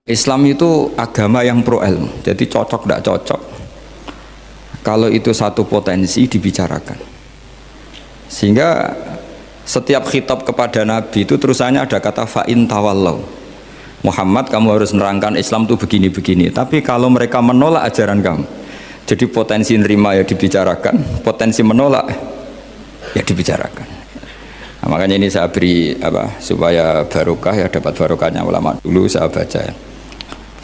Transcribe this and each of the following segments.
Islam itu agama yang pro ilmu, jadi cocok tidak cocok. Kalau itu satu potensi dibicarakan, sehingga setiap khitab kepada Nabi itu terusannya ada kata fa'in tawallau. Muhammad, kamu harus menerangkan Islam itu begini-begini. Tapi kalau mereka menolak ajaran kamu, jadi potensi nerima ya dibicarakan, potensi menolak ya dibicarakan. Nah, makanya ini saya beri supaya barokah ya, dapat barokahnya ulama dulu saya baca ya.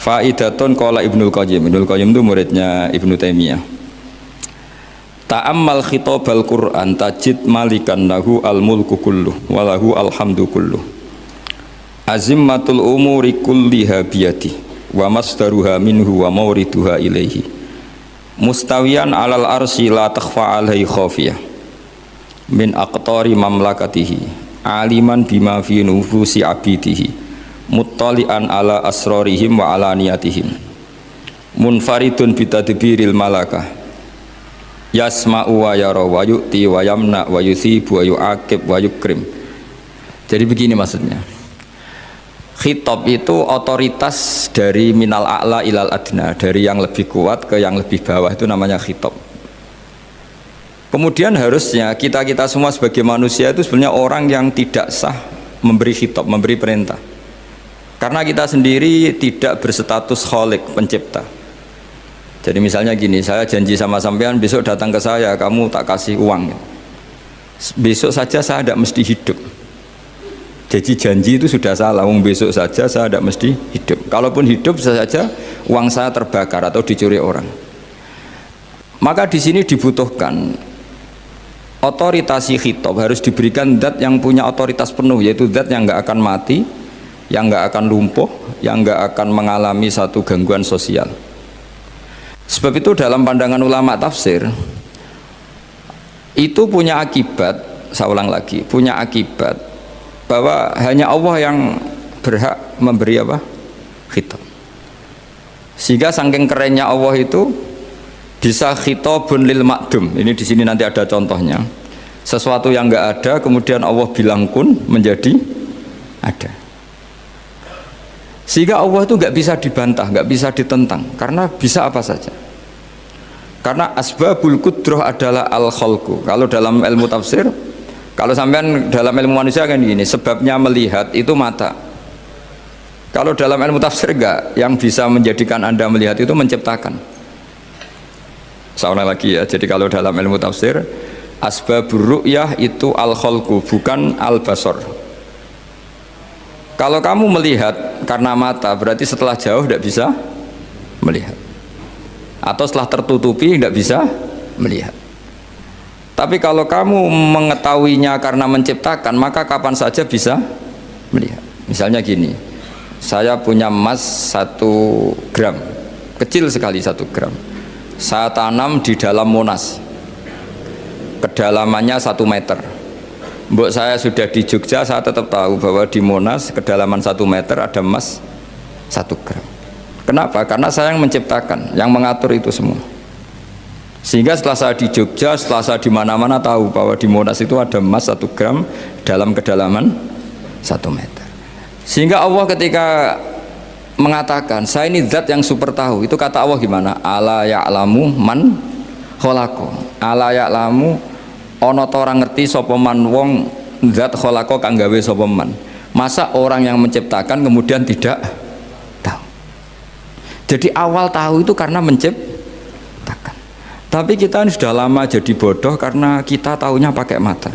Faidatun qala Ibnul Qayyim. Ibnul Qayyim itu muridnya Ibnu Taimiyah. Ta'ammal khitabal Qur'an tajid malikan lahu al-mulku kulluh wa lahu alhamdu kulluh. Azimmatul umuri kulliha biyadi wa masdaruha minhu wa mawriduha ilaihi. Mustawiyan alal arsy la takhfa alaihi khafiyah. Min aqtari mamlakatihi aliman bima fi nufusi abidihi. Muttali'an ala asrarihim wa ala niyatihim munfaridun bitadbiril malakah yasma'u wa yara wa yu'ti wa yamna wa yuthibu wa yu'aqib wa yukrim. Jadi begini maksudnya, khitab itu otoritas dari minal a'la ilal adna, dari yang lebih kuat ke yang lebih bawah, itu namanya khitab. Kemudian harusnya kita semua sebagai manusia itu sebenarnya orang yang tidak sah memberi khitab, memberi perintah. Karena kita sendiri tidak berstatus khalik, pencipta. Jadi misalnya gini, saya janji sama sampean besok datang ke saya, kamu tak kasih uang. Besok saja saya tidak mesti hidup. Jadi janji itu sudah salah, besok saja saya tidak mesti hidup. Kalaupun hidup saja uang saya terbakar atau dicuri orang. Maka di sini dibutuhkan otoritasi khitab, harus diberikan zat yang punya otoritas penuh, yaitu zat yang nggak akan mati, yang nggak akan lumpuh, yang nggak akan mengalami satu gangguan sosial. Sebab itu dalam pandangan ulama tafsir itu punya akibat, saya ulang lagi, punya akibat bahwa hanya Allah yang berhak memberi khitab. Sehingga saking kerennya Allah itu bisa khitabun lil ma'dum. Ini di sini nanti ada contohnya. Sesuatu yang nggak ada kemudian Allah bilang kun menjadi ada. Sehingga Allah itu nggak bisa dibantah, nggak bisa ditentang, karena bisa apa saja. Karena asbabul qudrah adalah al-khalqu. Kalau dalam ilmu tafsir, kalau sampean dalam ilmu manusia kan gini, sebabnya melihat itu mata. Kalau dalam ilmu tafsir enggak, yang bisa menjadikan Anda melihat itu menciptakan. Saya ulang lagi ya, jadi kalau dalam ilmu tafsir, asbabur ru'yah itu al-khalqu, bukan al-basar. Kalau kamu melihat karena mata, berarti setelah jauh tidak bisa melihat, atau setelah tertutupi tidak bisa melihat. Tapi kalau kamu mengetahuinya karena menciptakan, maka kapan saja bisa melihat. Misalnya gini, saya punya emas 1 gram, kecil sekali 1 gram, saya tanam di dalam Monas, kedalamannya 1 meter. Mbok saya sudah di Jogja, saya tetap tahu bahwa di Monas kedalaman 1 meter ada emas 1 gram. Kenapa? Karena saya yang menciptakan, yang mengatur itu semua. Sehingga setelah saya di Jogja, setelah saya di mana-mana tahu bahwa di Monas itu ada emas 1 gram dalam kedalaman 1 meter. Sehingga Allah ketika mengatakan saya ini zat yang super tahu, itu kata Allah gimana? Ala ya'lamu man khalaqa. Ala ya'lamu ana ta ora ngerti sapa man wong zat khalaqa kang gawe sapa man. Masa orang yang menciptakan kemudian tidak tahu? Jadi awal tahu itu karena menciptakan. Tapi kita ini sudah lama jadi bodoh karena kita tahunya pakai mata.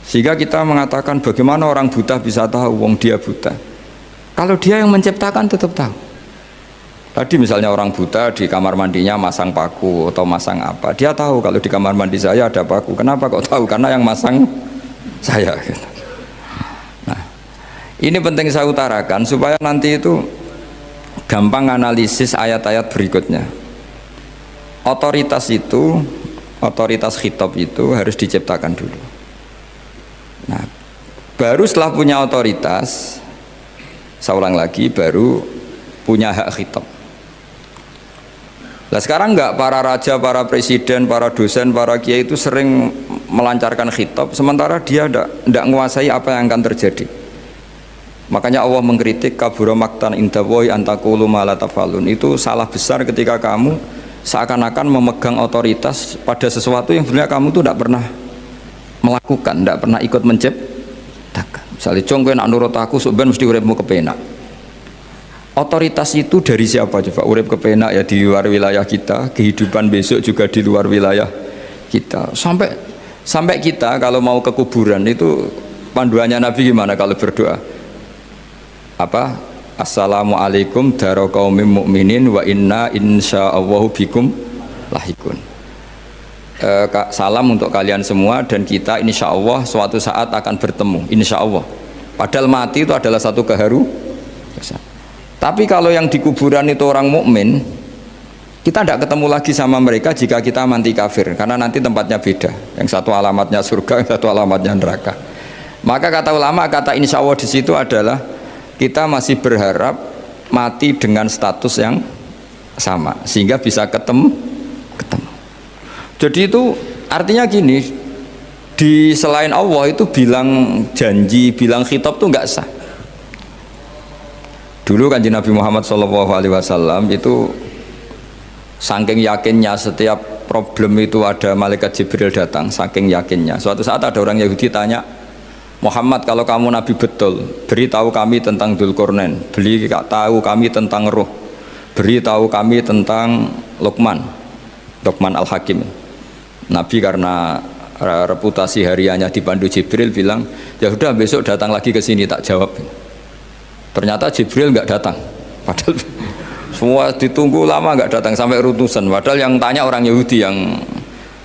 Sehingga kita mengatakan bagaimana orang buta bisa tahu wong dia buta. Kalau dia yang menciptakan tetap tahu. Tadi misalnya orang buta di kamar mandinya masang paku atau masang apa, dia tahu kalau di kamar mandi saya ada paku. Kenapa kok tahu? Karena yang masang saya. Nah, ini penting saya utarakan supaya nanti itu gampang analisis ayat-ayat berikutnya. Otoritas itu, otoritas khitab itu harus diciptakan dulu. Nah, baru setelah punya otoritas, saya ulang lagi, baru punya hak khitab. Nah sekarang enggak, para raja, para presiden, para dosen, para kiai itu sering melancarkan khitab, sementara dia enggak menguasai apa yang akan terjadi. Makanya Allah mengkritik kabura maktan indallahi antaqulu ma la tafalun. Itu salah besar ketika kamu seakan-akan memegang otoritas pada sesuatu yang sebenarnya kamu tuh tidak pernah melakukan, tidak pernah ikut menciptakan. Misalnya jong kowe nak nurut aku sok ben mesti uripmu kepenak. Otoritas itu dari siapa coba? Urip kepenak ya di luar wilayah kita, kehidupan besok juga di luar wilayah kita. Sampai kita kalau mau ke kuburan itu panduannya Nabi gimana kalau berdoa? Apa? Assalamualaikum daro qaumim mukminin wa inna insyaallahu bikum lahikun. Salam untuk kalian semua dan kita insya Allah suatu saat akan bertemu, insya Allah. Padahal mati itu adalah satu keharusan. Tapi kalau yang di kuburan itu orang mukmin, kita tidak ketemu lagi sama mereka jika kita mati kafir, karena nanti tempatnya beda. Yang satu alamatnya surga, yang satu alamatnya neraka. Maka kata ulama, kata insya Allah di situ adalah kita masih berharap mati dengan status yang sama sehingga bisa ketemu. Jadi itu artinya gini, di selain Allah itu bilang janji, bilang khitab itu nggak sah. Dulu kan Nabi Muhammad SAW itu saking yakinnya setiap problem itu ada malaikat Jibril datang, saking yakinnya. Suatu saat ada orang Yahudi tanya, Muhammad kalau kamu Nabi betul, beritahu kami tentang Dzulqarnain, beritahu kami tentang Ruh, beritahu kami tentang Luqman Al-Hakim. Nabi karena reputasi hariannya dipandu Jibril bilang, ya sudah besok datang lagi ke sini tak jawab. Ternyata Jibril nggak datang, padahal semua ditunggu lama nggak datang sampai utusan. Padahal yang tanya orang Yahudi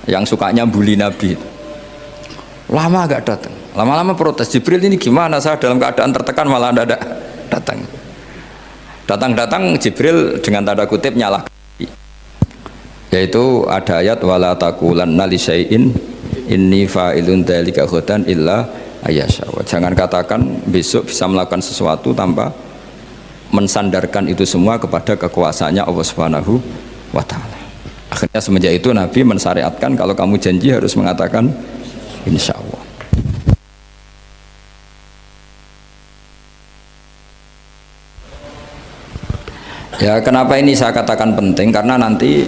yang sukanya bully Nabi, lama nggak datang. Lama-lama protes, Jibril ini gimana, saya dalam keadaan tertekan malah tidak datang. Datang Jibril dengan tanda kutip nyalahkan, yaitu ada ayat wala taqulanna li syai'in inni fa'ilun dzalika ghadan illa ayyasha. Jangan katakan besok bisa melakukan sesuatu tanpa mensandarkan itu semua kepada kekuasaannya Allah Subhanahu wa taala. Akhirnya semenjak itu Nabi mensyariatkan kalau kamu janji harus mengatakan insya Allah. Ya, kenapa ini saya katakan penting? Karena nanti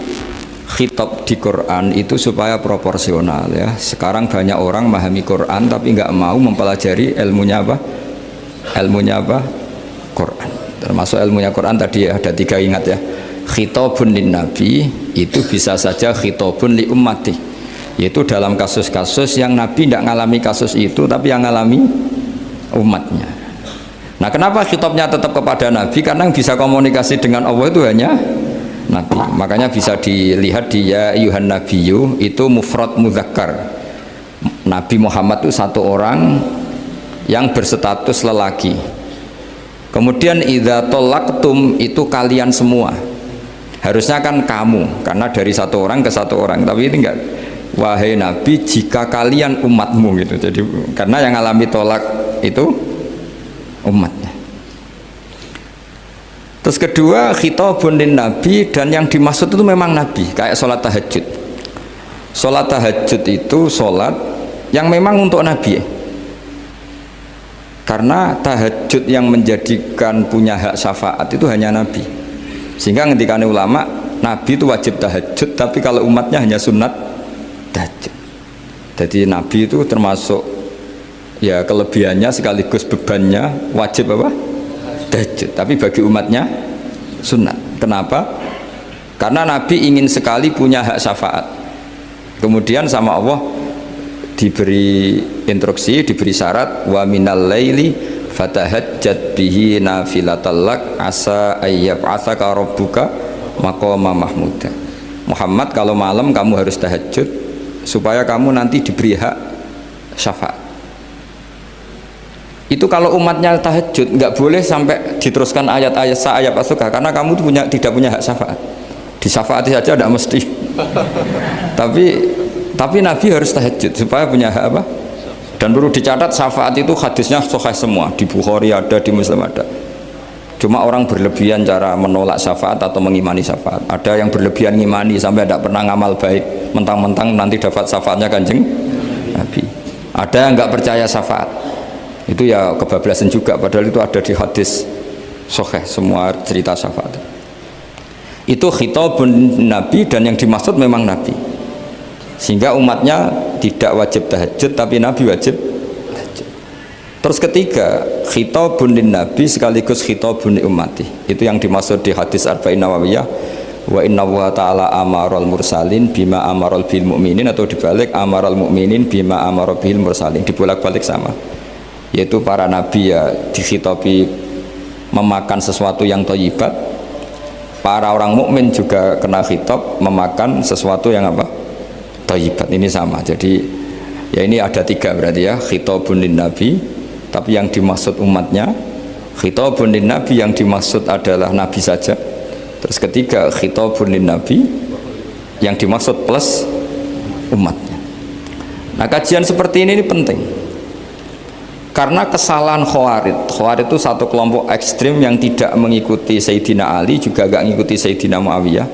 khitab di Quran itu supaya proporsional ya. Sekarang banyak orang memahami Quran tapi nggak mau mempelajari ilmunya apa? Quran. Termasuk ilmunya Quran tadi ya, ada 3 ingat ya. Khitabun lin nabi itu bisa saja khitabun li ummati. Yaitu dalam kasus-kasus yang Nabi tidak ngalami kasus itu tapi yang ngalami umatnya. Nah, kenapa khitabnya tetap kepada Nabi? Karena yang bisa komunikasi dengan Allah itu hanya Nabi. Makanya bisa dilihat di ya ayyuhan nabiyyu itu mufrad mudzakkar. Nabi Muhammad itu satu orang yang berstatus lelaki. Kemudian idza talaqtum itu kalian semua. Harusnya kan kamu, karena dari satu orang ke satu orang. Tapi ini enggak. Wahai Nabi, jika kalian umatmu gitu. Jadi karena yang alami tolak itu umatnya. Terus kedua khitabun lin nabi, dan yang dimaksud itu memang Nabi, kayak sholat tahajud. Sholat tahajud itu sholat yang memang untuk Nabi, karena tahajud yang menjadikan punya hak syafaat itu hanya Nabi. Sehingga ketika ulama, Nabi itu wajib tahajud, tapi kalau umatnya hanya sunat tahajud. Jadi Nabi itu termasuk ya kelebihannya sekaligus bebannya wajib apa? Tahajud. Tapi bagi umatnya sunat. Kenapa? Karena Nabi ingin sekali punya hak syafaat. Kemudian sama Allah diberi instruksi, diberi syarat wa minal laili fatahajjat bihi nafilatallak asa ayyab'atsaka rabbuka maqama mahmuda. Muhammad, kalau malam kamu harus tahajud supaya kamu nanti diberi hak syafaat. Itu kalau umatnya tahajud nggak boleh sampai diteruskan ayat-ayat sa'ayat asuka, karena kamu tidak punya hak syafaat. Disyafaati saja tidak mesti. tapi Nabi harus tahajud supaya punya hak apa? Dan perlu dicatat syafaat itu hadisnya sahih semua, di Bukhari ada, di Muslim ada. Cuma orang berlebihan cara menolak syafaat atau mengimani syafaat. Ada yang berlebihan ngimani sampai tidak pernah ngamal baik, mentang-mentang nanti dapat syafaatnya Kanjeng Nabi. Ada yang nggak percaya syafaat. Itu ya kebablasan juga, padahal itu ada di hadis sahih semua cerita syafaat. Itu khitabun Nabi, dan yang dimaksud memang Nabi. Sehingga umatnya tidak wajib tahajud, tapi Nabi wajib tahajud. Terus ketiga, khitabun Nabi sekaligus khitabun ummati. Itu yang dimaksud di hadis Arba'in Nawawiyah, wa inna wa ta'ala amaral mursalin bima amaral bil mu'minin, atau dibalik amaral mu'minin bima amaral bil mursalin, dibolak-balik sama. Yaitu para nabi ya dikhitabi memakan sesuatu yang thayyibat, para orang mukmin juga kena khitab memakan sesuatu yang apa? Thayyibat. Ini sama. Jadi ya ini ada tiga berarti ya, khitabun lin nabi, tapi yang dimaksud umatnya, khitabun lin nabi yang dimaksud adalah nabi saja. Terus ketiga, khitabun lin nabi yang dimaksud plus umatnya. Nah, kajian seperti ini penting. Karena kesalahan Khawarij itu satu kelompok ekstrim yang tidak mengikuti Sayyidina Ali, juga gak mengikuti Sayyidina Muawiyah,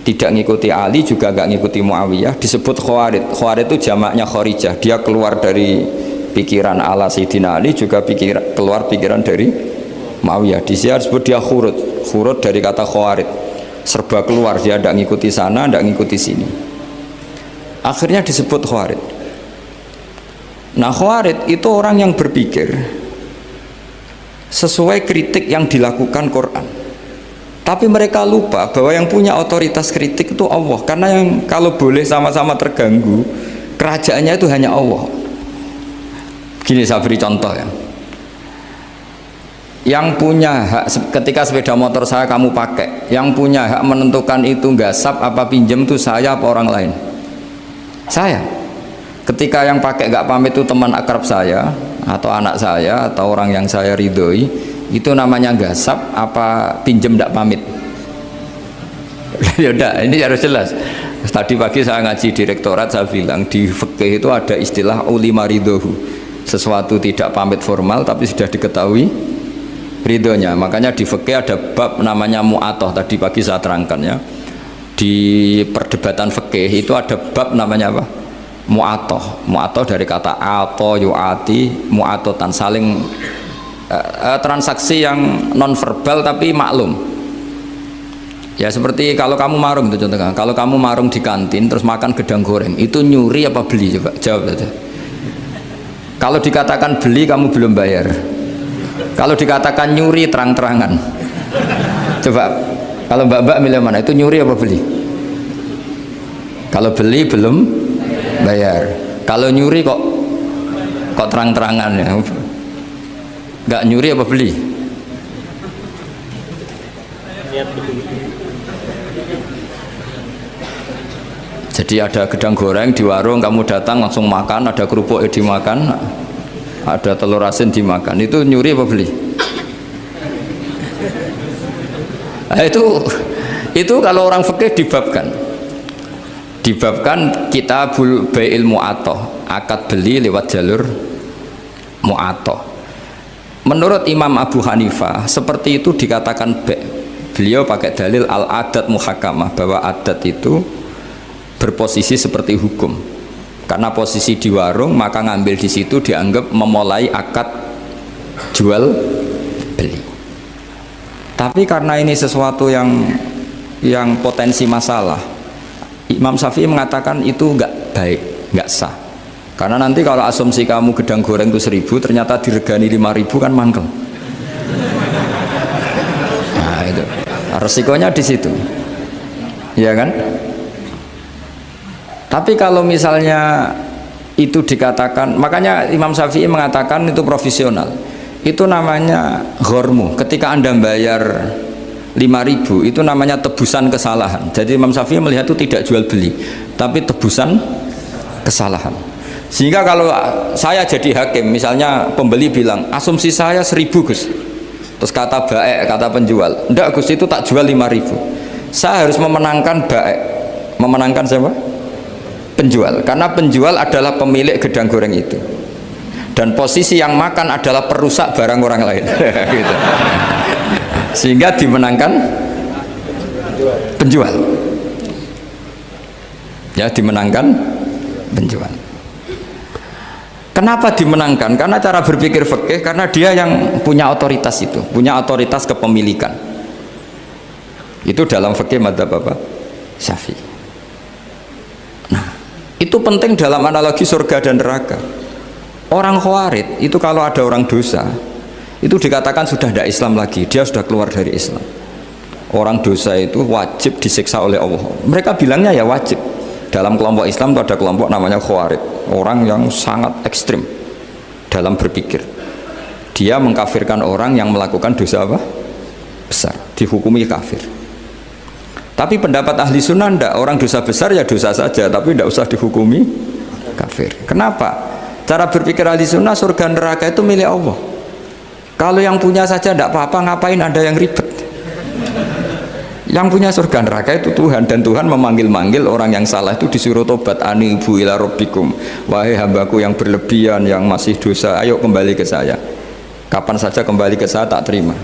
tidak mengikuti Ali, juga gak mengikuti Muawiyah, disebut Khawarij. Khawarij itu jamaknya Kharijah, dia keluar dari pikiran ala Sayyidina Ali, juga keluar pikiran dari Muawiyah. Di sini disebut dia khurut dari kata Khawarij, serba keluar, dia tidak mengikuti sana, tidak mengikuti sini, akhirnya disebut Khawarij. Nah, Khawarij itu orang yang berpikir sesuai kritik yang dilakukan Quran, tapi mereka lupa bahwa yang punya otoritas kritik itu Allah. Karena yang kalau boleh sama-sama terganggu, kerajaannya itu hanya Allah. Gini saya beri contoh ya, yang punya hak ketika sepeda motor saya kamu pakai, yang punya hak menentukan itu gasap apa pinjam itu saya apa orang lain? Saya. Ketika yang pakai gak pamit itu teman akrab saya atau anak saya atau orang yang saya ridhoi, itu namanya gasap apa pinjem gak pamit? Ya udah, ini harus jelas. Tadi pagi saya ngaji direktorat, saya bilang di fikih itu ada istilah ulima ridhohu, sesuatu tidak pamit formal tapi sudah diketahui ridhonya. Makanya di fikih ada bab namanya mu'atoh, tadi pagi saya terangkan ya. Di perdebatan fikih itu ada bab namanya apa? Mu'atoh. Mu'atoh dari kata ato yu'ati, mu'atotan, saling transaksi yang non verbal tapi maklum. Ya seperti kalau kamu marung itu contohnya, kalau kamu marung di kantin terus makan gedang goreng, itu nyuri apa beli? Coba jawab saja. Kalau dikatakan beli kamu belum bayar, kalau dikatakan nyuri terang-terangan. Coba kalau mbak-mbak milih mana, itu nyuri apa beli? Kalau beli belum bayar, kalau nyuri kok terang-terangan ya. Nggak nyuri apa beli? Jadi ada gedang goreng di warung, kamu datang langsung makan, ada kerupuk dimakan, ada telur asin dimakan, itu nyuri apa beli? Nah, itu kalau orang fikih dibabkan kitabul bai'il mu'atoh, akad beli lewat jalur mu'atoh. Menurut Imam Abu Hanifah seperti itu dikatakan ba'. Beliau pakai dalil al-adat muhakamah, bahwa adat itu berposisi seperti hukum. Karena posisi di warung, maka ngambil di situ dianggap memulai akad jual beli. Tapi karena ini sesuatu yang potensi masalah, Imam Syafi'i mengatakan itu enggak baik, enggak sah. Karena nanti kalau asumsi kamu gedang goreng itu 1.000, ternyata diregani 5.000 kan mangkel. Nah itu resikonya di situ, ya kan? Tapi kalau misalnya itu dikatakan, makanya Imam Syafi'i mengatakan itu profesional. Itu namanya ghormu. Ketika Anda bayar 5.000 itu namanya tebusan kesalahan. Jadi Imam Syafi'i melihat itu tidak jual beli, tapi tebusan kesalahan. Sehingga kalau saya jadi hakim, misalnya pembeli bilang asumsi saya 1.000 Gus, terus kata baik, kata penjual, enggak Gus itu tak jual 5.000, saya harus memenangkan baik. Memenangkan siapa? Penjual, karena penjual adalah pemilik gedang goreng itu, dan posisi yang makan adalah perusak barang orang lain. Gitu. Sehingga dimenangkan penjual, ya dimenangkan penjual. Kenapa dimenangkan? Karena cara berpikir fikih, karena dia yang punya otoritas itu, punya otoritas kepemilikan. Itu dalam fikih madzhab apa? Syafi'i. Nah, itu penting dalam analogi surga dan neraka. Orang Khawarij itu kalau ada orang dosa, itu dikatakan sudah tidak Islam lagi, dia sudah keluar dari Islam. Orang dosa itu wajib disiksa oleh Allah. Mereka bilangnya ya wajib. Dalam kelompok Islam itu ada kelompok namanya Khawarij, orang yang sangat ekstrim dalam berpikir. Dia mengkafirkan orang yang melakukan dosa apa? Besar, dihukumi kafir. Tapi pendapat ahli sunnah enggak, orang dosa besar ya dosa saja, tapi tidak usah dihukumi kafir. Kenapa? Cara berpikir ahli sunnah, surga neraka itu milik Allah. Kalau yang punya saja tidak apa-apa, ngapain ada yang ribet? Yang punya surga neraka itu Tuhan, dan Tuhan memanggil-manggil orang yang salah itu disuruh tobat, anibu ila rabbikum, wahai hambaku yang berlebihan, yang masih dosa, ayo kembali ke saya. Kapan saja kembali ke saya tak terima.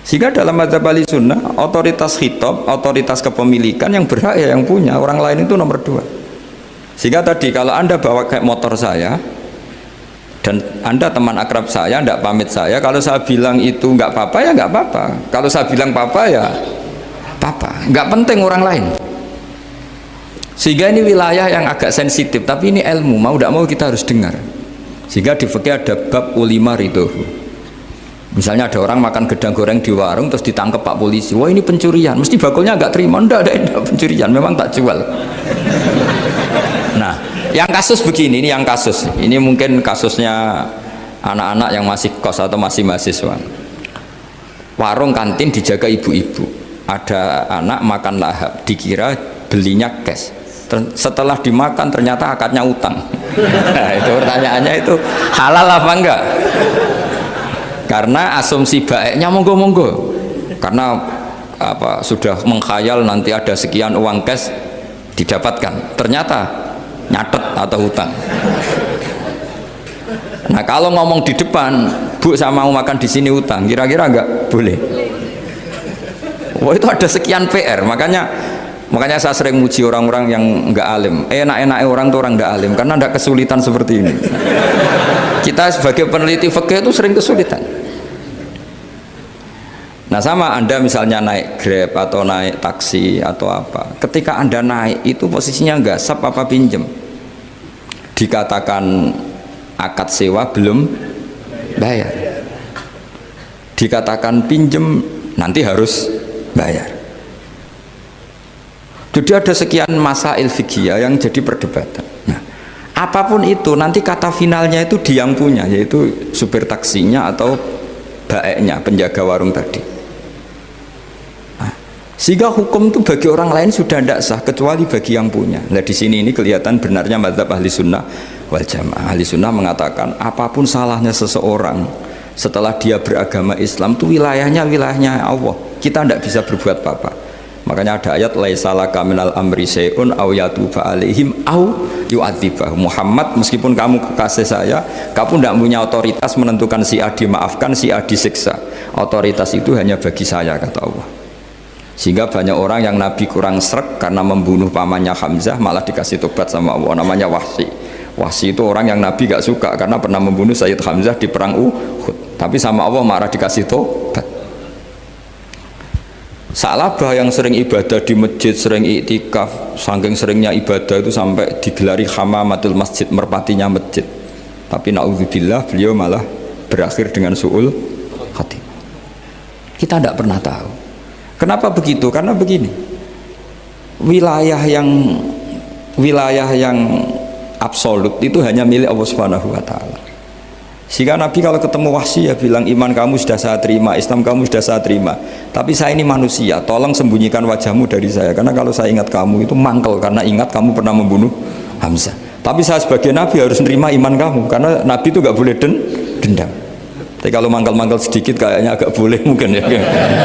Sehingga dalam madzhab ahli sunnah, otoritas khitab, otoritas kepemilikan yang berhak ya yang punya, orang lain itu nomor 2. Sehingga tadi kalau Anda bawa kayak motor saya dan Anda teman akrab saya, tidak pamit saya, kalau saya bilang itu nggak apa-apa ya nggak apa-apa, kalau saya bilang apa-apa ya apa-apa, nggak penting orang lain. Sehingga ini wilayah yang agak sensitif, tapi ini ilmu, mau tidak mau kita harus dengar. Sehingga di fikih ada bab ulima ridhohu. Misalnya ada orang makan gedang goreng di warung terus ditangkap Pak polisi, wah ini pencurian, mesti bakulnya nggak terima, enggak pencurian, memang tak jual. Nah, yang kasus begini, ini yang kasus, ini mungkin kasusnya anak-anak yang masih kos atau masih mahasiswa. Warung kantin dijaga ibu-ibu. Ada anak makan lahap, dikira belinya cash. Setelah dimakan ternyata akadnya utang. Nah, itu pertanyaannya itu halal apa enggak? Karena asumsi baiknya monggo-monggo. Karena apa sudah mengkhayal nanti ada sekian uang cash didapatkan. Ternyata nyatet atau utang. Nah, kalau ngomong di depan, Bu saya mau makan di sini utang, kira-kira enggak boleh. Wah, itu ada sekian PR, makanya saya sering muji orang-orang yang enggak alim. Enak-enaknya orang tuh orang enggak alim karena enggak kesulitan seperti ini. Kita sebagai peneliti fikih itu sering kesulitan. Nah, sama Anda misalnya naik Grab atau naik taksi atau apa, ketika Anda naik itu posisinya enggak sap apa pinjem, dikatakan akad sewa belum bayar, dikatakan pinjem nanti harus bayar. Jadi ada sekian masail fikih yang jadi perdebatan. Nah, apapun itu nanti kata finalnya itu dia yang punya, yaitu supir taksinya atau baeknya, penjaga warung tadi. Nah, sehingga hukum itu bagi orang lain sudah tidak sah kecuali bagi yang punya. Nah, di sini ini kelihatan benarnya madzhab ahli sunnah wal jamaah. Ahli sunnah mengatakan apapun salahnya seseorang setelah dia beragama Islam itu wilayahnya Allah, kita tidak bisa berbuat apa-apa. Makanya ada ayat laisa laka minal amri syai'un aw yatuba alaihim aw yu'adzibah. Muhammad, meskipun kamu kekasih saya, kamu tidak punya otoritas menentukan si A dimaafkan, si A disiksa. Otoritas itu hanya bagi saya, kata Allah. Sehingga banyak orang yang Nabi kurang srek karena membunuh pamannya Hamzah malah dikasih tobat sama Allah, namanya Wahsy. Wahsy itu orang yang Nabi gak suka karena pernah membunuh Sayyid Hamzah di perang Uhud, tapi sama Allah marah dikasih tobat. Sa'labah yang sering ibadah di masjid, sering iktikaf, saking seringnya ibadah itu sampai digelari hamamatul masjid, merpatinya masjid. Tapi na'udzubillah beliau malah berakhir dengan su'ul khatimah. Kita tidak pernah tahu. Kenapa begitu? Karena begini, wilayah yang absolut itu hanya milik Allah Subhanahu wa Ta'ala. Sehingga Nabi kalau ketemu Wahsy ya bilang, iman kamu sudah saya terima, Islam kamu sudah saya terima, tapi saya ini manusia, tolong sembunyikan wajahmu dari saya, karena kalau saya ingat kamu itu mangkel, karena ingat kamu pernah membunuh Hamzah. Tapi saya sebagai Nabi harus nerima iman kamu, karena Nabi itu gak boleh dendam. Tapi kalau mangkel-mangkel sedikit kayaknya agak boleh mungkin ya,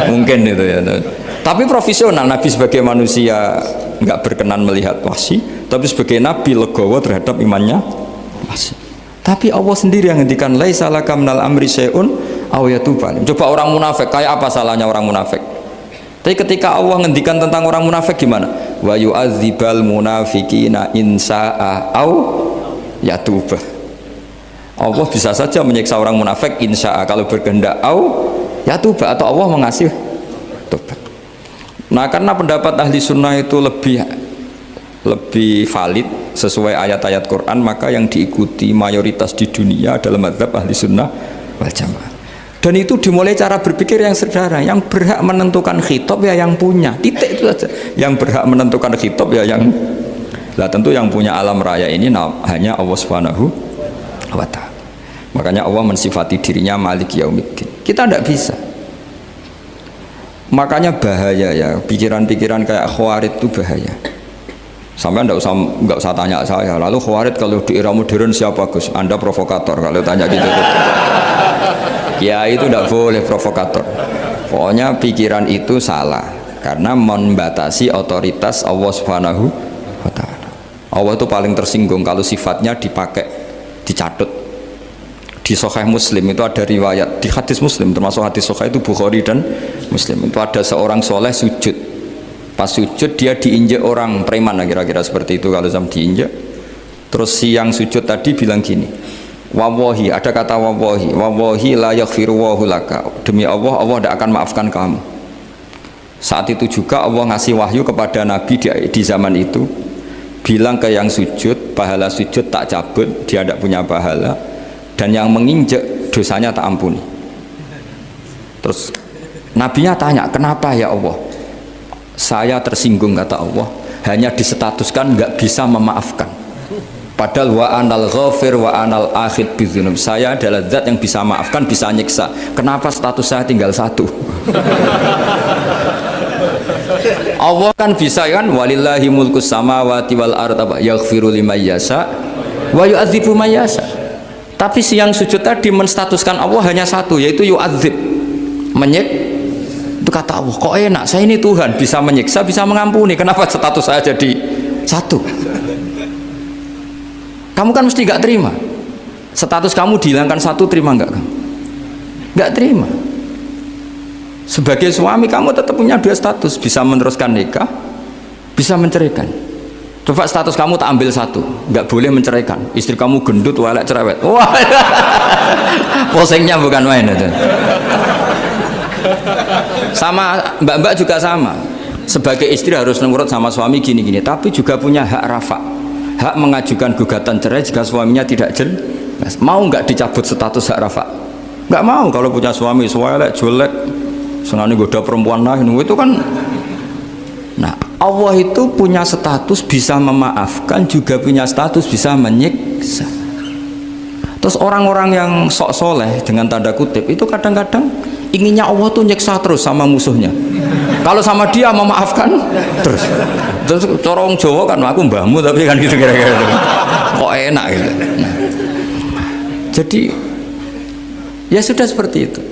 mungkin itu ya. Tapi profesional, Nabi sebagai manusia nggak berkenan melihat Wahsy, tapi sebagai Nabi legowo terhadap imannya Wahsy. Tapi Allah sendiri yang ngendikan laisa laka minal amri syai'un aw yatuba. Coba orang munafik, kayak apa salahnya orang munafik? Tapi ketika Allah ngendikan tentang orang munafik gimana? Wa yu'adzibal munafiqina in sa'a aw yatuba. Allah bisa saja menyiksa orang munafik insya Allah kalau berkehendak, ya tuba, atau Allah mengasih tobat. Nah, karena pendapat ahli sunnah itu lebih valid sesuai ayat-ayat Quran, maka yang diikuti mayoritas di dunia adalah mazhab ahli sunnah wal jamaah. Dan itu dimulai cara berpikir yang sederhana, yang berhak menentukan khitab ya yang punya, titik itu saja. Yang berhak menentukan khitab ya yang, lah tentu yang punya alam raya ini hanya Allah Subhanahu wa ta'ala. Makanya Allah mensifati dirinya Malik Yaumiddin. Kita tidak bisa. Makanya bahaya ya, pikiran-pikiran kayak Khawarij itu bahaya. Sampai nggak usah tanya saya. Lalu Khawarij kalau di era modern siapa Gus? Anda provokator kalau tanya gitu. Ya itu tidak boleh provokator. Pokoknya pikiran itu salah karena membatasi otoritas Allah Subhanahu wa ta'ala. Allah itu paling tersinggung kalau sifatnya dipakai, dicatut. Di Sahih Muslim itu ada riwayat, di hadis Muslim termasuk hadis Sahih itu Bukhari dan Muslim, itu ada seorang soleh sujud. Pas sujud dia diinjek orang preman, kira-kira seperti itu kalau sama diinjek. Terus si yang sujud tadi bilang gini, wawahi, ada kata wawahi, wawahi la yaghfiru wahu laka, demi Allah, Allah tidak akan maafkan kamu. Saat itu juga Allah ngasih wahyu kepada Nabi di zaman itu, bilang ke yang sujud, pahala sujud tak cabut, dia tidak punya pahala, dan yang menginjek dosanya tak ampuni. Terus Nabinya tanya, kenapa ya Allah? Saya tersinggung, kata Allah, hanya disetatuskan nggak bisa memaafkan. Padahal wa anal ghafir wa anal akhid bidzunub, saya adalah zat yang bisa maafkan, bisa nyiksa. Kenapa status saya tinggal satu? Allah kan bisa kan, walillahi mulkus samawati wal ardh yaghfiru liman yasha wa yu'adzibu man yasha. Tapi si yang sujud tadi menstatuskan Allah hanya satu, yaitu yu'adzib, menyik. Itu kata Allah, kok enak, saya ini Tuhan, bisa menyiksa, bisa mengampuni, kenapa status saya jadi satu? Kamu kan mesti gak terima. Status kamu dihilangkan satu, terima gak kamu? Gak terima. Sebagai suami kamu tetap punya dua status, bisa meneruskan nikah, bisa menceraikan. Coba status kamu tak ambil satu, nggak boleh menceraikan. Istri kamu gendut, walek, cerewet. Wah, posengnya bukan main itu. Sama mbak-mbak juga sama. Sebagai istri harus nurut sama suami gini-gini, tapi juga punya hak rafa, hak mengajukan gugatan cerai jika suaminya tidak jelas. Mau nggak dicabut status hak rafa? Nggak mau. Kalau punya suami walek, jelek, senang goda perempuan lain, itu kan. Nah, Allah itu punya status bisa memaafkan, juga punya status bisa menyiksa. Terus orang-orang yang sok soleh dengan tanda kutip itu kadang-kadang inginnya Allah tuh nyiksa terus sama musuhnya. Kalau sama dia memaafkan terus. Terus corong Jawa kan, aku mbahmu tapi kan gitu kira-kira. Kok enak gitu. Nah, jadi ya sudah seperti itu.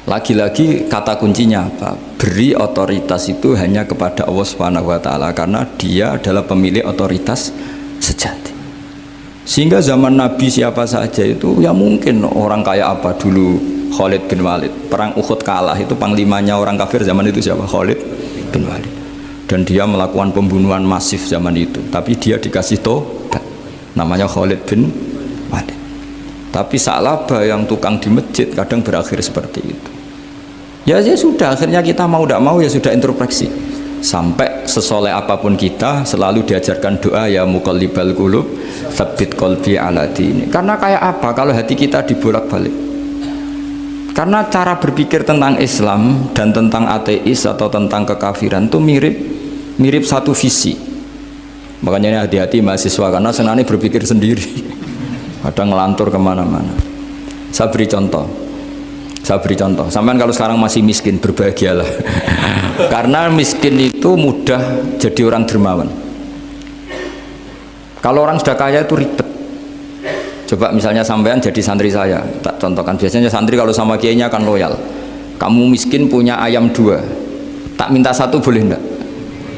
Lagi-lagi kata kuncinya apa? Beri otoritas itu hanya kepada Allah Subhanahu wa ta'ala, karena dia adalah pemilik otoritas sejati. Sehingga zaman Nabi siapa saja itu, ya mungkin orang kayak apa dulu, Khalid bin Walid, perang Uhud kalah, itu panglimanya orang kafir zaman itu siapa? Khalid bin Walid. Dan dia melakukan pembunuhan masif zaman itu, tapi dia dikasih tobat, namanya Khalid bin Walid. Tapi Sa'labah yang tukang di masjid kadang berakhir seperti itu. Ya sudah, akhirnya kita mau tidak mau ya sudah introspeksi. Sampai sesoleh apapun kita selalu diajarkan doa, ya muqallibal qulub tsabbit qalbi ala dini. Karena kayak apa kalau hati kita dibolak-balik? Karena cara berpikir tentang Islam dan tentang ateis atau tentang kekafiran itu mirip satu visi. Makanya hati-hati mahasiswa, karena senangnya berpikir sendiri. Kadang ngelantur kemana-mana. Saya beri contoh. Sampai kalau sekarang masih miskin, berbahagialah. Karena miskin itu mudah jadi orang dermawan. Kalau orang sudah kaya itu ribet. Coba misalnya sampean jadi santri saya, tak contohkan. Biasanya santri kalau sama kiainya akan loyal. Kamu miskin punya ayam 2, tak minta 1 boleh enggak?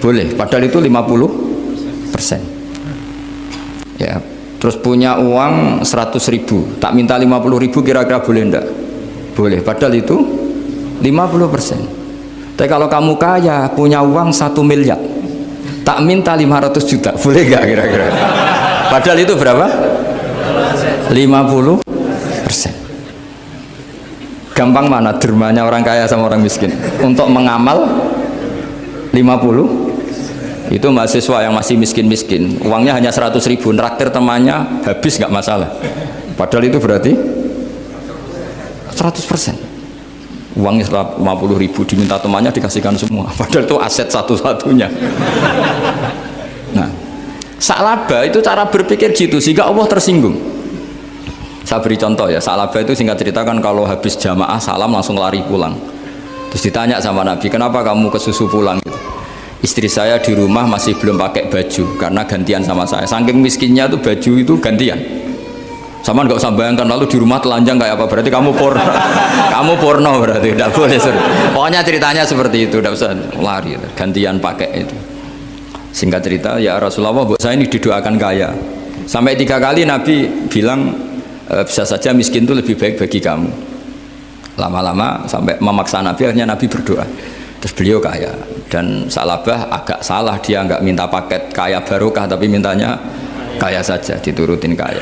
Boleh, padahal itu 50%. Ya. Terus punya uang 100.000, tak minta 50.000, kira-kira boleh enggak? Boleh, padahal itu 50%. Tapi kalau kamu kaya, punya uang 1 miliar, tak minta 500 juta, boleh enggak kira-kira? Padahal itu berapa? 50%. Gampang mana dermanya orang kaya sama orang miskin untuk mengamal 50. Itu mahasiswa yang masih miskin-miskin, uangnya hanya 100.000, traktir temannya habis nggak masalah, padahal itu berarti 100%. Uangnya 50.000 diminta temannya dikasihkan semua, padahal itu aset satu-satunya. Nah, Sa'labah itu cara berpikir gitu sehingga Allah tersinggung. Saya beri contoh ya, Sa'labah itu singkat cerita kan kalau habis jamaah salam langsung lari pulang. Terus ditanya sama Nabi, kenapa kamu kesusu pulang gitu? Istri saya di rumah masih belum pakai baju karena gantian sama saya. Saking miskinnya tuh baju itu gantian. Sama nggak usah bayangkan, lalu di rumah telanjang kayak apa, berarti kamu porno. Kamu porno berarti, tidak boleh. Pokoknya ceritanya seperti itu, tidak usah lari, gantian pakai itu. Singkat cerita, ya Rasulullah, buat saya ini didoakan kaya. Sampai 3 kali Nabi bilang, bisa saja miskin itu lebih baik bagi kamu. Lama-lama sampai memaksa Nabi, akhirnya Nabi berdoa. Terus beliau kaya. Dan Sa'labah agak salah, dia nggak minta paket kaya barokah, tapi mintanya kaya saja, diturutin kaya.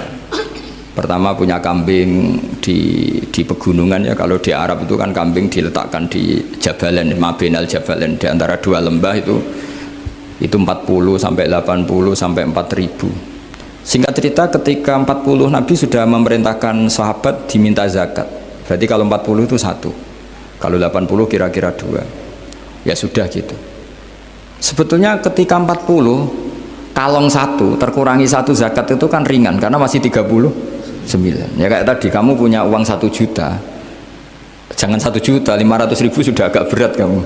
Pertama punya kambing di pegunungan ya, kalau di Arab itu kan kambing diletakkan di Jabalen, Mabinal Jabalen, di antara 2 lembah itu 40 sampai 80 sampai 4.000. Singkat cerita ketika 40 Nabi sudah memerintahkan sahabat diminta zakat. Berarti kalau 40 itu 1, kalau 80 kira-kira 2. Ya sudah gitu. Sebetulnya ketika 40 kalong 1 terkurangi 1 zakat itu kan ringan karena masih 39. Ya kayak tadi kamu punya uang 1 juta, jangan 1 juta, 500.000 sudah agak berat kamu.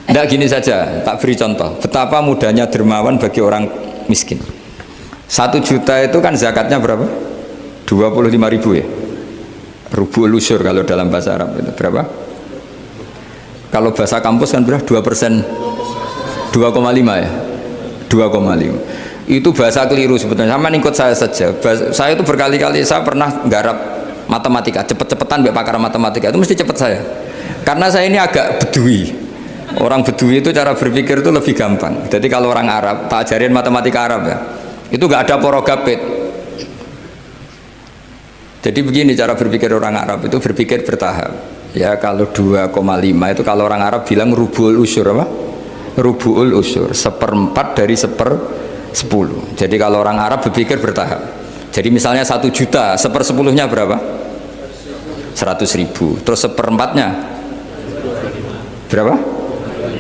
Tidak, gini saja, tak beri contoh betapa mudahnya dermawan bagi orang miskin. 1 juta itu kan zakatnya berapa? 25.000 ya. Rubul usyur kalau dalam bahasa Arab itu berapa? Kalau bahasa kampus kan berapa? 2%, 2,5 ya, 2,5. Itu bahasa keliru sebetulnya. Sama ikut saya saja. Saya itu berkali-kali saya pernah nggarap matematika, cepet-cepetan biar pakar matematika itu mesti cepet saya. Karena saya ini agak bedui. Orang bedui itu cara berpikir itu lebih gampang. Jadi kalau orang Arab, tak ajarin matematika Arab ya, itu nggak ada porogapit. Jadi begini cara berpikir orang Arab itu berpikir bertahap. Ya kalau 2,5 itu kalau orang Arab bilang rubul usyur apa? Rubul usyur, 1/4 dari 1/10. Jadi kalau orang Arab berpikir bertahap. Jadi misalnya 1 juta, 1/10-nya berapa? 100.000. Terus 1/4-nya berapa?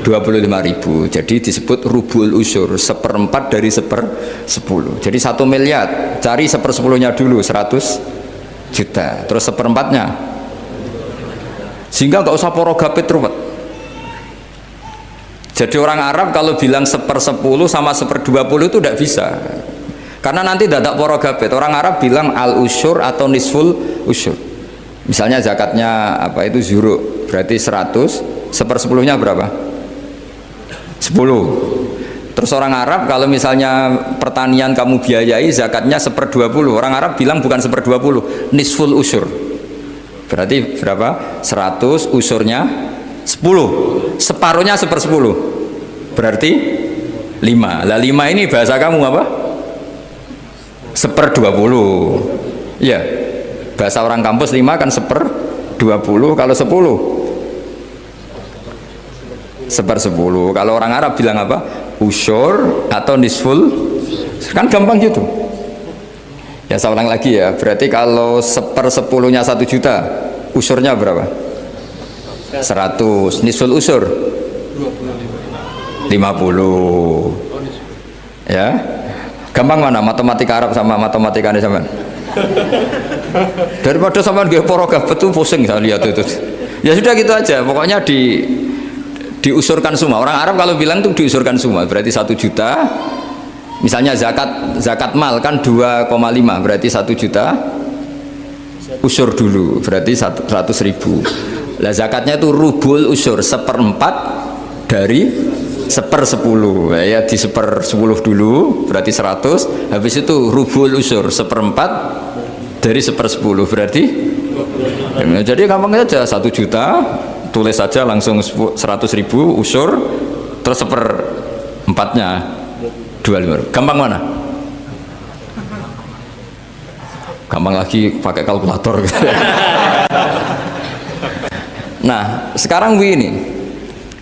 25.000. Jadi disebut rubul usyur, 1/4 dari 1/10. Jadi 1 miliar, cari 1/10-nya dulu, 100 juta. Terus 1/4-nya, sehingga nggak usah porogapit ruwet. Jadi orang Arab kalau bilang 1/10 sama 1/20 itu tidak bisa, karena nanti tidak ada porogapit. Orang Arab bilang al usyur atau nisful usyur. Misalnya zakatnya apa itu zuru, berarti 100, 1/10-nya berapa? 10. Terus orang Arab kalau misalnya pertanian kamu biayai zakatnya 1/20, orang Arab bilang bukan 1/20, nisful usyur. Berarti berapa? 100, usurnya 10, separuhnya 1/10, berarti 5. Lah 5 ini bahasa kamu apa? 1/20. Ya, bahasa orang kampus 5 kan 1/20. Kalau 10 1/10. Kalau orang Arab bilang apa? Usyur atau nisful, kan gampang gitu. Ya saya ulang lagi ya, berarti kalau 1/10-nya 1 juta, usurnya berapa? 100, nisful usur 50. Ya, gampang mana matematika Arab sama matematika ini sama? Daripada sama gak porogaf betul pusing saya lihat itu. Ya sudah gitu aja, pokoknya diusurkan semua. Orang Arab kalau bilang tuh diusurkan semua, berarti 1 juta. Misalnya zakat mal kan 2,5, berarti 1 juta usur dulu, berarti 100.000. Lah zakatnya itu rubul usur, 1/4 dari 1/10. Ya di 1/10 dulu, berarti 100. Habis itu rubul usur, 1/4 dari 1/10, berarti ya, jadi gampang saja, 1 juta tulis saja langsung 100.000 usur, terus 1/4-nya 25. Gampang mana? gampang lagi pakai kalkulator. Nah sekarang begini,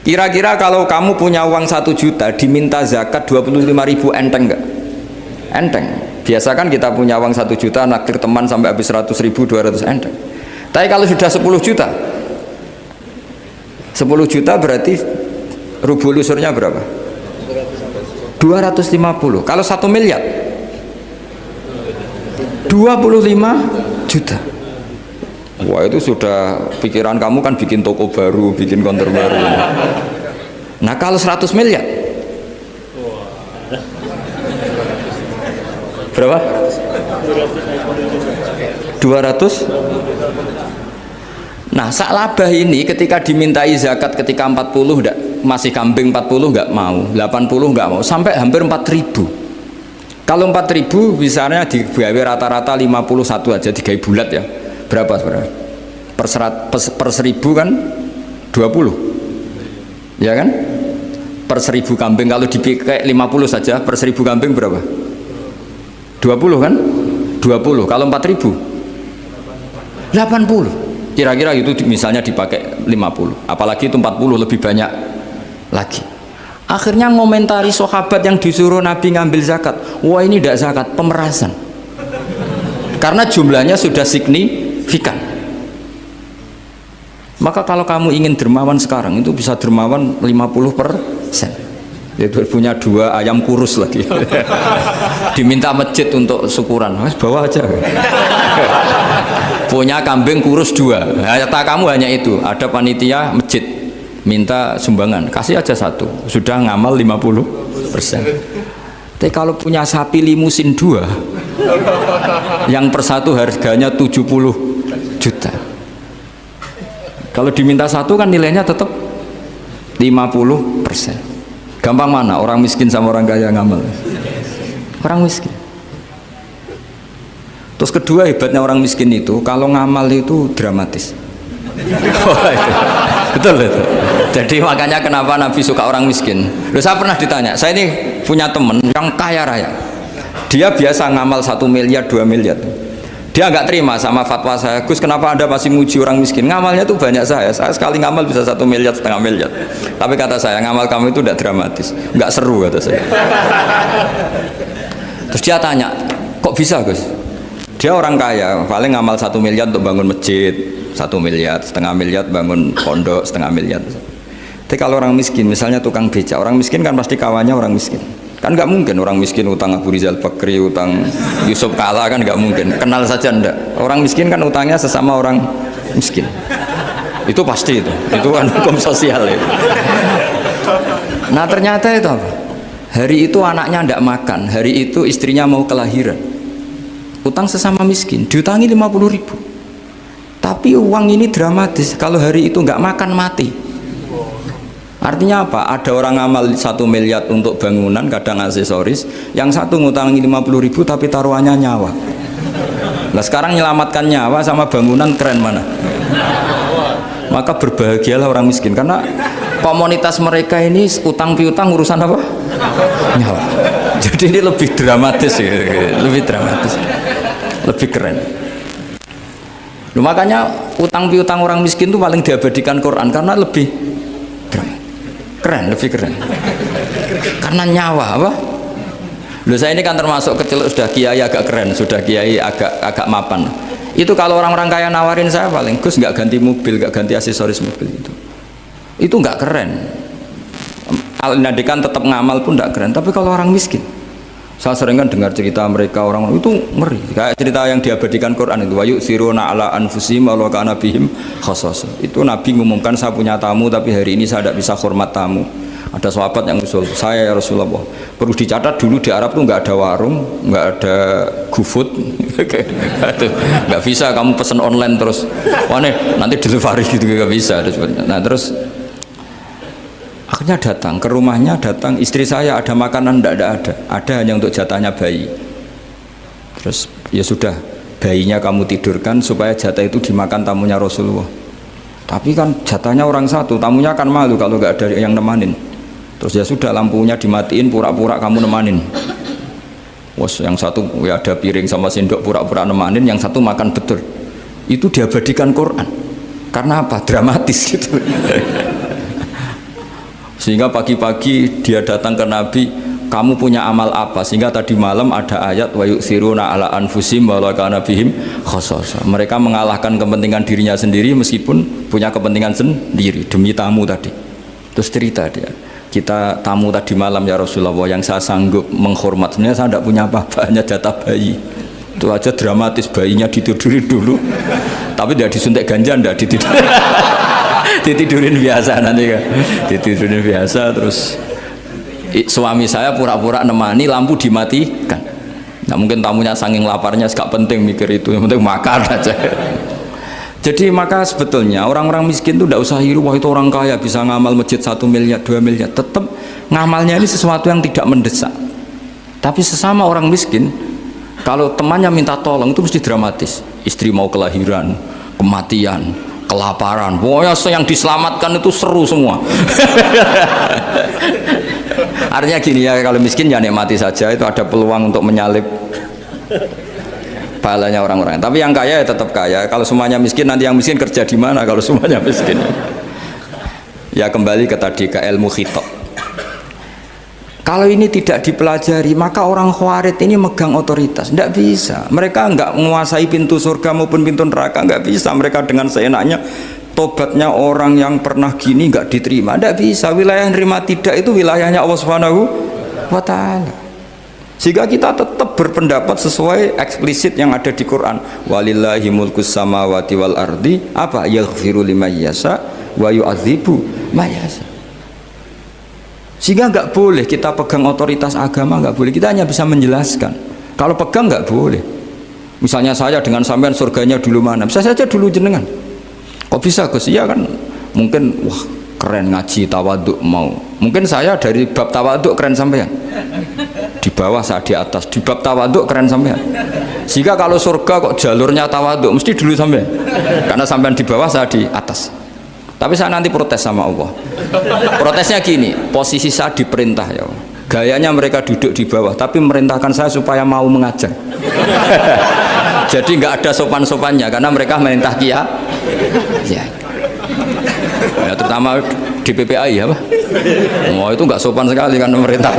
kira-kira kalau kamu punya uang 1 juta diminta zakat 25.000 enteng nggak? Enteng. Biasa kan kita punya uang 1 juta naktir teman sampai habis 100.000 200 enteng. Tapi kalau sudah 10 juta 10 juta berarti rubul usurnya berapa? 250. Kalau 1 miliar 25 juta. Wah itu sudah pikiran kamu kan bikin toko baru, bikin konter baru. Nah kalau 100 miliar berapa? 200. Nah sak labah ini ketika dimintai zakat ketika 40 enggak, masih kambing 40 enggak mau, 80 enggak mau, sampai hampir 4.000. Kalau 4.000 misalnya digawe rata-rata 51 aja, digawe bulat ya. Berapa sebenarnya? Per 1.000 kan 20 ya kan? Per 1.000 kambing kalau dipakai 50 saja per 1.000 kambing berapa? 20 kan? 20 kalau 4.000 80. Kira-kira itu misalnya dipakai 50, apalagi itu 40 lebih banyak lagi. Akhirnya ngomentari sahabat yang disuruh Nabi ngambil zakat, wah ini tidak zakat, pemerasan, karena jumlahnya sudah signifikan. Maka kalau kamu ingin dermawan sekarang itu bisa dermawan 50%. Itu punya 2 ayam kurus lagi. Diminta masjid untuk syukuran, mas bawa aja. Punya kambing kurus 2. Kata kamu hanya itu, ada panitia masjid minta sumbangan, kasih aja 1, sudah ngamal 50%. Tapi kalau punya sapi limusin 2 yang per 1 harganya 70 juta, kalau diminta 1 kan nilainya tetap 50%. Gampang mana orang miskin sama orang kaya ngamal? Orang miskin. Terus kedua hebatnya orang miskin itu kalau ngamal itu dramatis. Betul itu. Jadi makanya kenapa Nabi suka orang miskin. Loh, saya pernah ditanya, saya ini punya teman yang kaya raya, dia biasa ngamal 1 miliar 2 miliar. Dia nggak terima sama fatwa saya, Gus kenapa Anda masih muji orang miskin? Ngamalnya tuh banyak saya sekali ngamal bisa 1 miliar, setengah miliar. Tapi kata saya, ngamal kamu itu tidak dramatis, nggak seru kata saya. Terus dia tanya, kok bisa Gus? Dia orang kaya, paling ngamal 1 miliar untuk bangun masjid, 1 miliar, setengah miliar bangun pondok, setengah miliar. Tapi kalau orang miskin, misalnya tukang beca, orang miskin kan pasti kawannya orang miskin. Kan nggak mungkin orang miskin utang Abu Rizal Bakri, utang Yusuf Kala, kan nggak mungkin. Kenal saja ndak. Orang miskin kan utangnya sesama orang miskin. Itu pasti itu kan hukum sosial itu. Nah ternyata itu apa? Hari itu anaknya ndak makan, hari itu istrinya mau kelahiran. Utang sesama miskin, diutangi 50.000. Tapi uang ini dramatis, kalau hari itu nggak makan mati. Artinya apa? Ada orang amal 1 miliar untuk bangunan, kadang aksesoris, yang satu ngutangi 50.000 tapi taruhannya nyawa. Nah sekarang menyelamatkan nyawa sama bangunan keren mana? Maka berbahagialah orang miskin, karena komunitas mereka ini utang piutang urusan apa? Nyawa. Jadi ini lebih dramatis ya, lebih dramatis, lebih keren. Loh, makanya utang piutang orang miskin itu paling diabadikan Quran karena lebih keren, lebih keren. Karena nyawa apa? Loh saya ini kan termasuk kecil sudah kiai agak keren, sudah kiai agak mapan. Itu kalau orang-orang kaya nawarin saya paling Gus nggak ganti mobil, nggak ganti aksesoris mobil itu nggak keren. Al-Nadikan tetap ngamal pun nggak keren. Tapi kalau orang miskin, saya sering kan dengar cerita mereka orang itu ngeri. Kayak cerita yang diabadikan Quran itu, wa yu'thiruna ala anfusihim walau kana bihim khassasah. Itu Nabi ngumumkan saya punya tamu tapi hari ini saya tidak bisa hormat tamu. Ada sahabat yang usul, saya ya Rasulullah, perlu dicatat dulu di Arab tuh nggak ada warung, nggak ada GoFood, nggak bisa kamu pesen online terus, wah nih nanti delivery gitu nggak bisa. Nah terus akhirnya datang ke rumahnya, datang istri saya ada makanan, ada hanya untuk jatahnya bayi. Terus ya sudah, bayinya kamu tidurkan supaya jatah itu dimakan tamunya Rasulullah. Tapi kan jatahnya orang satu, tamunya kan malu kalau nggak ada yang nemanin. Terus ya sudah, lampunya dimatiin, pura-pura kamu nemanin. Wos yang satu ya ada piring sama sendok pura-pura nemanin, yang satu makan betul. Itu diabadikan Quran. Karena apa? Dramatis gitu. Sehingga pagi-pagi dia datang ke Nabi, kamu punya amal apa? Sehingga tadi malam ada ayat wa yu'thiruna ala anfusihim wa law kana bihim khasasah. Mereka mengalahkan kepentingan dirinya sendiri meskipun punya kepentingan sendiri demi tamu tadi. Terus cerita dia, kita tamu tadi malam ya Rasulullah, yang saya sanggup menghormat, sebenarnya saya tidak punya apa-apa, hanya jatah bayi. Itu aja dramatis, bayinya ditidurin dulu, tapi tidak disuntik ganja, tidak ditidurin. Ditidurin biasa nanti kan, ditidurin biasa. Terus suami saya pura-pura nemani, lampu dimatikan. Nah mungkin tamunya saking laparnya gak penting mikir itu, yang penting makan aja. Jadi maka sebetulnya orang-orang miskin itu tidak usah hiru, wah itu orang kaya bisa ngamal masjid 1 miliar 2 miliar. Tetap ngamalnya ini sesuatu yang tidak mendesak. Tapi sesama orang miskin, kalau temannya minta tolong itu mesti dramatis. Istri mau kelahiran, kematian, kelaparan, pokoknya yang diselamatkan itu seru semua. Artinya gini ya, kalau miskin ya nikmati saja, itu ada peluang untuk menyalip pahalanya orang-orang. Tapi yang kaya ya tetap kaya. Kalau semuanya miskin, nanti yang miskin kerja di mana kalau semuanya miskin? Ya kembali ke tadi, ke ilmu khitab. Kalau ini tidak dipelajari, maka orang khawarid ini megang otoritas. Tidak bisa. Mereka nggak menguasai pintu surga maupun pintu neraka, nggak bisa. Mereka dengan seenaknya, tobatnya orang yang pernah gini nggak diterima. Tidak bisa. Wilayah yang nerima tidak itu wilayahnya Allah Subhanahu wa Ta'ala. Sehingga kita tetap berpendapat sesuai eksplisit yang ada di Quran. Walillahi mulkus samawati wal ardi, apa? Yaghfiru liman yasha wa yu'adzibu man yasha. Sehingga nggak boleh kita pegang otoritas agama, nggak boleh. Kita hanya bisa menjelaskan. Kalau pegang nggak boleh. Misalnya saya dengan sampean surganya dulu mana? Bisa saja dulu jenengan. Kok bisa Gus? Iya kan? Mungkin wah keren ngaji tawaduk mau. Mungkin saya dari bab tawaduk keren sampean. Di bawah saya di atas, di bab tawaduk keren sampean. Sehingga kalau surga kok jalurnya tawaduk mesti dulu sampean, karena sampean di bawah saya di atas. Tapi saya nanti protes sama Allah. Protesnya gini, posisi saya diperintah ya Allah. Gayanya mereka duduk di bawah, tapi merintahkan saya supaya mau mengajar. Jadi nggak ada sopan-sopannya, karena mereka merintah ya. Ya terutama di PPAI ya Pak. Oh itu nggak sopan sekali kan merintah.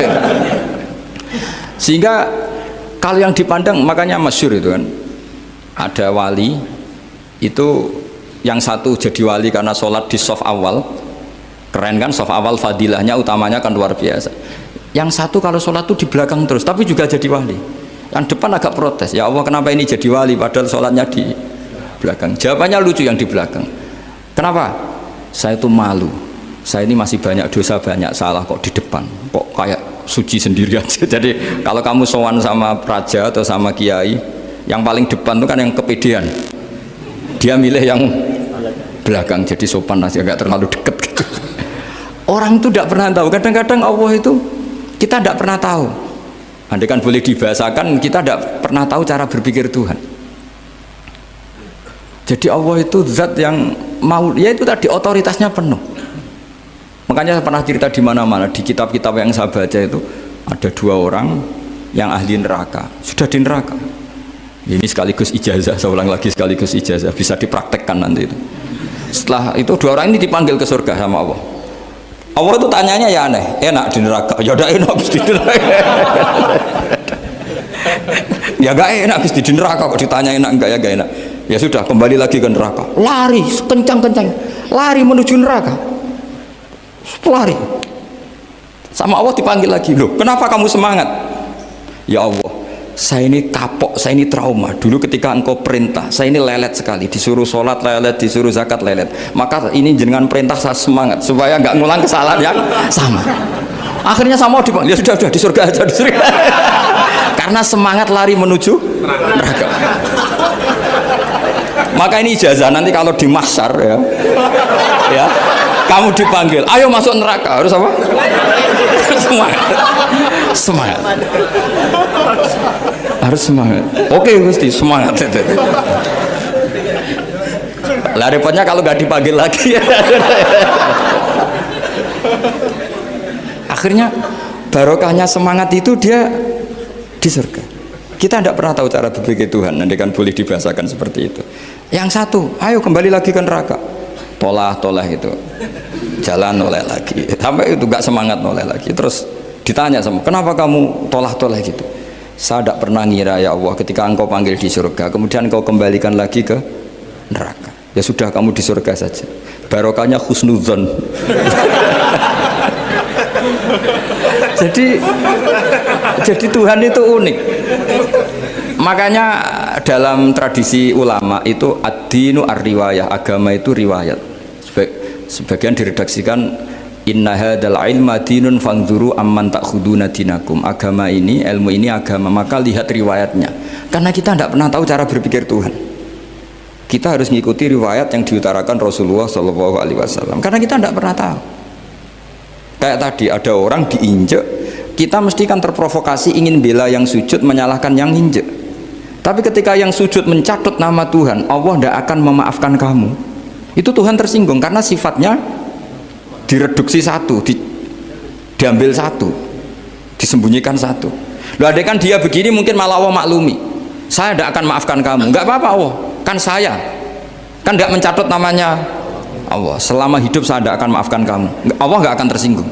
Sehingga kalau yang dipandang, makanya masyhur itu kan, ada wali itu yang satu jadi wali karena sholat di shaf awal, keren kan, shaf awal fadilahnya utamanya kan luar biasa. Yang satu kalau sholat tuh di belakang terus, tapi juga jadi wali. Yang depan agak protes, ya Allah kenapa ini jadi wali padahal sholatnya di belakang. Jawabannya lucu yang di belakang. Kenapa? Saya itu malu, saya ini masih banyak dosa, banyak salah, kok di depan kok kayak suci sendiri aja. Jadi kalau kamu sowan sama raja atau sama kiai, yang paling depan itu kan yang kepedean, dia milih yang belakang jadi sopan aja, nggak terlalu deket gitu. Orang itu tidak pernah tahu, kadang-kadang Allah itu kita tidak pernah tahu. Andai kan boleh dibahasakan, kita tidak pernah tahu cara berpikir Tuhan. Jadi Allah itu zat yang mau, ya itu tadi otoritasnya penuh. Makanya saya pernah cerita di mana-mana, di kitab-kitab yang saya baca itu ada 2 orang yang ahli neraka, sudah di neraka. Ini sekaligus ijazah, saya ulang lagi sekaligus ijazah, bisa dipraktekkan nanti itu. Setelah itu 2 orang ini dipanggil ke surga sama Allah. Allah itu tanyanya ya aneh, enak di neraka? Ya udah enak di neraka. Ya gak enak di neraka, kok ditanya enak enggak ya gak enak. Ya sudah kembali lagi ke neraka, lari kencang-kencang, lari menuju neraka. Lari sama Allah, dipanggil lagi, loh kenapa kamu semangat? Ya Allah, saya ini kapok, saya ini trauma. Dulu ketika engkau perintah, saya ini lelet sekali, disuruh sholat lelet, disuruh zakat lelet. Maka ini dengan perintah saya semangat supaya nggak ngulang kesalahan yang sama. Akhirnya sama Allah dipanggil, ya sudah di surga aja, di surga. Karena semangat lari menuju neraka. Maka ini ijazah, nanti kalau di mahsyar ya kamu dipanggil, ayo masuk neraka, harus apa? Semangat, semangat, harus semangat. Oke Gusti, semangat. Lah repotnya kalau nggak dipanggil lagi. Akhirnya barokahnya semangat itu dia di surga. Kita tidak pernah tahu cara berpikir Tuhan, nanti kan boleh dibahasakan seperti itu. Yang satu, ayo kembali lagi ke neraka, tolah itu, jalan noleh lagi, sampai itu gak semangat noleh lagi. Terus ditanya sama, kenapa kamu tolah gitu? Saya tidak pernah ngira ya Allah, ketika engkau panggil di surga, kemudian engkau kembalikan lagi ke neraka. Ya sudah, kamu di surga saja. Barokahnya husnudzon. jadi Tuhan itu unik. Makanya dalam tradisi ulama itu ad-dinu ar-riwayah, agama itu riwayat. Sebagian diredaksikan inna hadzal ilma dinun fanzuru amman ta'khuduna dinakum. Agama ini, ilmu ini agama, maka lihat riwayatnya. Karena kita tidak pernah tahu cara berpikir Tuhan. Kita harus mengikuti riwayat yang diutarakan Rasulullah SAW. Karena kita tidak pernah tahu. Kayak tadi ada orang diinjek, kita mesti kan terprovokasi ingin bela yang sujud menyalahkan yang injek. Tapi ketika yang sujud mencatut nama Tuhan, Allah tidak akan memaafkan kamu. Itu Tuhan tersinggung karena sifatnya direduksi satu, diambil satu, disembunyikan satu. Loh, ada kan dia begini mungkin malah Allah maklumi. Saya tidak akan maafkan kamu. Enggak apa-apa Allah, kan saya. Kan tidak mencatut namanya Allah. Selama hidup saya tidak akan maafkan kamu. Allah nggak akan tersinggung.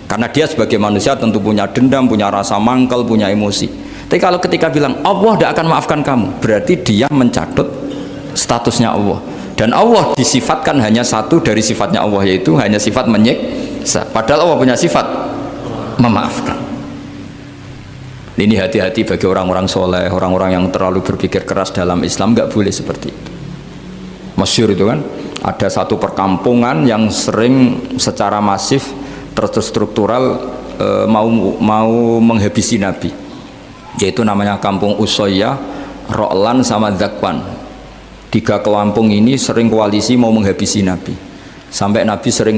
Karena dia sebagai manusia tentu punya dendam, punya rasa mangkel, punya emosi. Tapi kalau ketika bilang Allah tidak akan maafkan kamu, berarti dia mencatut statusnya Allah. Dan Allah disifatkan hanya satu dari sifatnya Allah, yaitu hanya sifat menyiksa. Padahal Allah punya sifat memaafkan. Ini hati-hati bagi orang-orang soleh, orang-orang yang terlalu berpikir keras dalam Islam, nggak boleh seperti itu. Masyhur itu kan, ada satu perkampungan yang sering secara masif terstruktural mau menghabisi Nabi, yaitu namanya kampung Usoyyah, Ro'lan sama Zakwan. 3 kampung ini sering koalisi mau menghabisi Nabi, sampai Nabi sering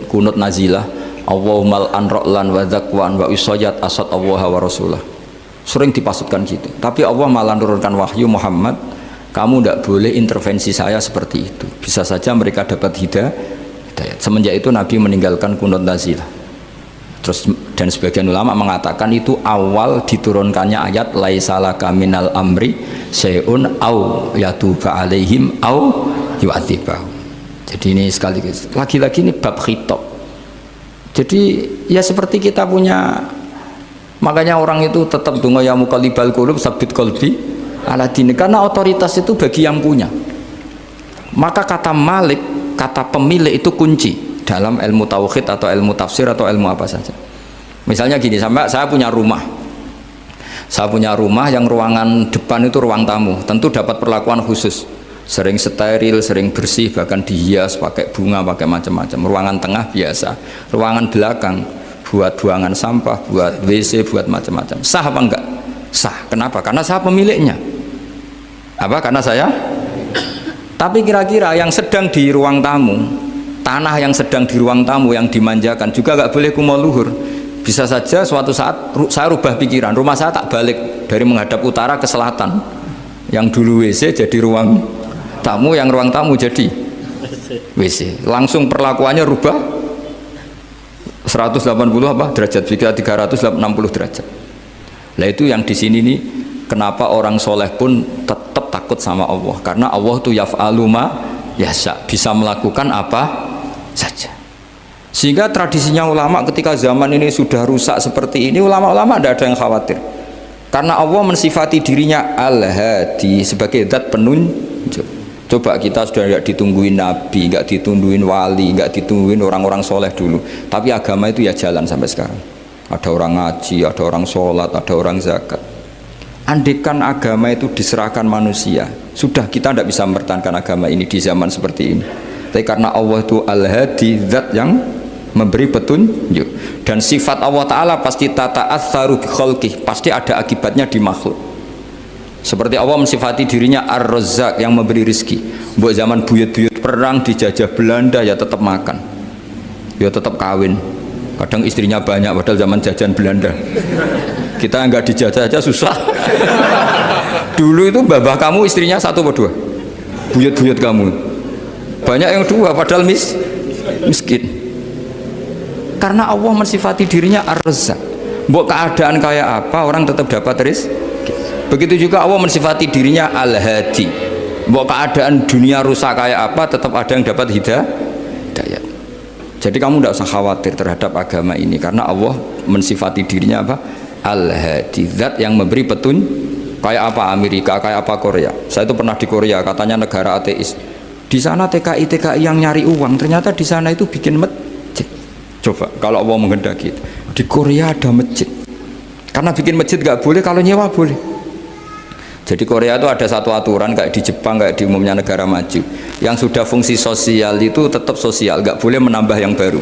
kunut nazilah, Allahumma an Ro'lan wa Zakwan wa Usoyyat asad Allah wa Rasulah. Sering dipasutkan gitu, tapi Allah malah menurunkan wahyu, Muhammad, kamu tidak boleh intervensi saya seperti itu. Bisa saja mereka dapat hidayah. Semenjak itu Nabi meninggalkan kunut nazilah. Terus dan sebagian ulama mengatakan itu awal diturunkannya ayat laisalaka minal amri syai'un au yatuba alaihim au yu'adzibahum. Jadi ini sekaligus lagi-lagi ini bab khitab. Jadi ya seperti kita punya, makanya orang itu tetap donga ya muqallibal qulub tsabbit qalbi ala dini, karena otoritas itu bagi yang punya. Maka kata malik, kata pemilik itu kunci dalam ilmu tauhid atau ilmu tafsir atau ilmu apa saja. Misalnya gini, sampai saya punya rumah yang ruangan depan itu ruang tamu, tentu dapat perlakuan khusus, sering steril, sering bersih, bahkan dihias pakai bunga, pakai macam-macam. Ruangan tengah biasa, ruangan belakang buat buangan sampah, buat WC, buat macam-macam. Sah apa enggak? Sah. Kenapa? Karena saya pemiliknya. Apa? Karena saya. Tapi kira-kira yang sedang di ruang tamu, tanah yang sedang di ruang tamu yang dimanjakan juga nggak boleh kumo luhur. Bisa saja suatu saat saya rubah pikiran, rumah saya tak balik dari menghadap utara ke selatan, yang dulu WC jadi ruang tamu, yang ruang tamu jadi WC. Langsung perlakuannya rubah 180 apa derajat, jika 360 derajat. Nah itu yang di sini nih, kenapa orang soleh pun tetap takut sama Allah, karena Allah tuh yaf'alu ma yasha, bisa melakukan apa saja. Sehingga tradisinya ulama ketika zaman ini sudah rusak seperti ini, ulama-ulama tidak ada yang khawatir, karena Allah mensifati dirinya al-hadi sebagai zat penunjuk. Coba kita sudah tidak ditungguin nabi, nggak ditungguin wali, nggak ditungguin orang-orang soleh dulu, tapi agama itu ya jalan sampai sekarang. Ada orang ngaji, ada orang sholat, ada orang zakat. Andekan agama itu diserahkan manusia, sudah kita tidak bisa mempertahankan agama ini di zaman seperti ini. Tapi karena Allah itu al-hadi, zat yang memberi petunjuk, dan sifat Allah Ta'ala pasti tata'atsaru bi khalqih, pasti ada akibatnya di makhluk. Seperti Allah mensifati dirinya ar-razzaq, yang memberi rizki. Buat zaman buyut-buyut perang dijajah Belanda ya tetap makan, ya tetap kawin. Kadang istrinya banyak, padahal zaman jajan Belanda. Kita nggak dijajah aja susah. Dulu itu babah kamu istrinya 1 atau 2, buyut-buyut kamu banyak yang 2, padahal miskin. Karena Allah mensifati dirinya ar-razzaq, Mbok keadaan kayak apa orang tetap dapat rezeki. Begitu juga Allah mensifati dirinya Al-Hadi. Mbok keadaan dunia rusak kayak apa tetap ada yang dapat hidayah. Jadi kamu tidak usah khawatir terhadap agama ini karena Allah mensifati dirinya apa? Al-Hadi, zat yang memberi petunjuk. Kayak apa Amerika, kayak apa Korea. Saya itu pernah di Korea, katanya negara ateis. Di sana TKI yang nyari uang, ternyata di sana itu bikin masjid. Coba kalau Allah menghendaki, di Korea ada masjid. Karena bikin masjid nggak boleh, kalau nyewa boleh. Jadi Korea itu ada satu aturan kayak di Jepang, kayak di umumnya negara maju. Yang sudah fungsi sosial itu tetap sosial, nggak boleh menambah yang baru.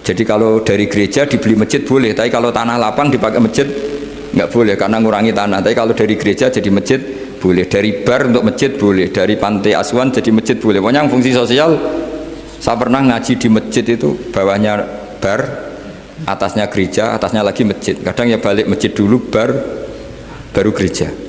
Jadi kalau dari gereja dibeli masjid boleh, tapi kalau tanah lapang dipakai masjid nggak boleh karena ngurangi tanah. Tapi kalau dari gereja jadi masjid boleh, dari bar untuk masjid boleh, dari pantai asuhan jadi masjid boleh. Pokoknya yang fungsi sosial. Saya pernah ngaji di masjid itu bawahnya bar, atasnya gereja, atasnya lagi masjid. Kadang ya balik masjid dulu, bar, baru gereja.